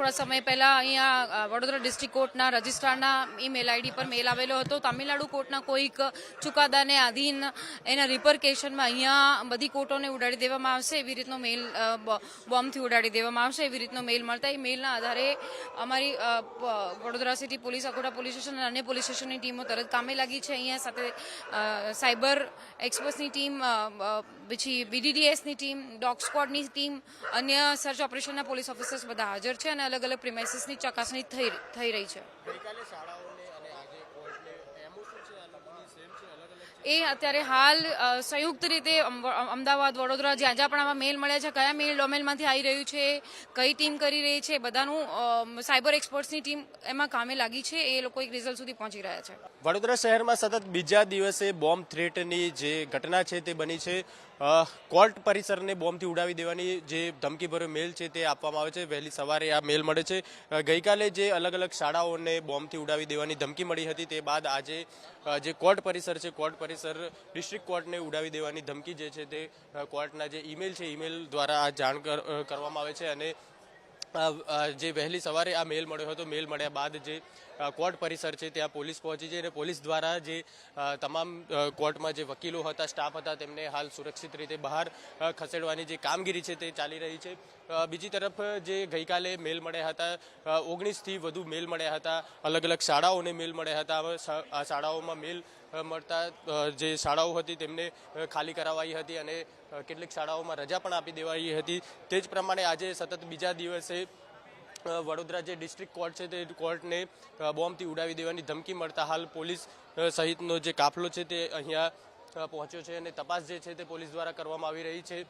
થોડા સમય પહેલા અહીંયા વડોદરા ડિસ્ટ્રિક્ટ કોર્ટના રજિસ્ટ્રારના ઈમેલ આઈડી પર મેલ આવેલો હતો. તમિલનાડુ કોર્ટના કોઈક ચુકાદાને આધીન એના રિપરકેશનમાં અહીંયા બધી કોર્ટોને ઉડાડી દેવામાં આવશે, એવી રીતનો મેલ બોમ્બથી ઉડાડી દેવામાં આવશે, એવી રીતનો મેલ મળતા એ મેલના આધારે અમારી Vadodara city police, Akota police station અને અન્ય પોલીસ સ્ટેશનની ટીમો તરત કામે લાગી છે. અહીંયા સાથે સાયબર એક્સપર્ટ્સની ટીમ, પછી બીડીડીએસની ટીમ, ડોગ સ્ક્વોડની ટીમ, અન્ય સર્ચ ઓપરેશનના પોલીસ ઓફિસર્સ બધા હાજર છે અને અલગ અલગ પ્રિમાઇસીસની ચકાસણી થઈ રહી છે. એ અત્યારે હાલ સંયુક્ત રીતે અમદાવાદ, વડોદરા, જ્યાં જ્યાં પણ આવા મેલ મળ્યા છે, કયા મેલ ડોમેનમાંથી આવી રહ્યું છે, કઈ ટીમ કરી રહી છે, બધાનું સાયબર એક્સપર્ટ્સની ટીમ એમાં કામે લાગી છે. એ લોકો એક રિઝલ્ટ સુધી પહોંચી રહ્યા છે. વડોદરા શહેરમાં સતત બીજા દિવસે બોમ્બ થ્રેટની જે ઘટના છે તે બની છે. કોર્ટ પરિસરને બોમ્બથી ઉડાવી દેવાની જે ધમકીભર્યો મેલ છે તે આપવામાં આવે છે. વહેલી સવારે આ મેલ મળે છે. ગઈકાલે જે અલગ અલગ શાળાઓને બોમ્બથી ઉડાવી દેવાની ધમકી મળી હતી, તે બાદ આજે જે કોર્ટ પરિસર છે, કોર્ટ પરિસર ડિસ્ટ્રિક્ટ કોર્ટને ઉડાવી દેવાની ધમકી જે છે તે કોર્ટના જે ઈમેલ છે, ઈમેલ દ્વારા આ જાણ કરવામાં આવે છે. અને જે વહેલી સવારે આ મેલ મળ્યો હતો, મેલ મળ્યા બાદ જે કોર્ટ પરિસર છે ત્યાં પોલીસ પહોંચી છે અને પોલીસ દ્વારા જે તમામ કોર્ટમાં જે વકીલો હતા, સ્ટાફ હતા, તેમને હાલ સુરક્ષિત રીતે બહાર ખસેડવાની જે કામગીરી છે તે ચાલી રહી છે. બીજી તરફ જે ગઈકાલે મેલ મળ્યા હતા, 19થી વધુ મેલ મળ્યા હતા, અલગ અલગ શાળાઓને મેલ મળ્યા હતા. આ શાળાઓમાં મેલ મળતા જે શાળાઓ હતી તેમને ખાલી કરાવાઈ હતી અને કેટલીક શાળાઓમાં રજા પણ આપી દેવાઈ હતી. તે જ પ્રમાણે આજે સતત બીજા દિવસે વડોદરા જે ડિસ્ટ્રિક્ટ કોર્ટ છે તે કોર્ટને બોમ્બથી ઉડાવી દેવાની ધમકી મળતા હાલ પોલીસ સહિતનો જે કાફલો છે તે અહીંયા પહોંચ્યો છે અને તપાસ જે છે તે પોલીસ દ્વારા કરવામાં આવી રહી છે.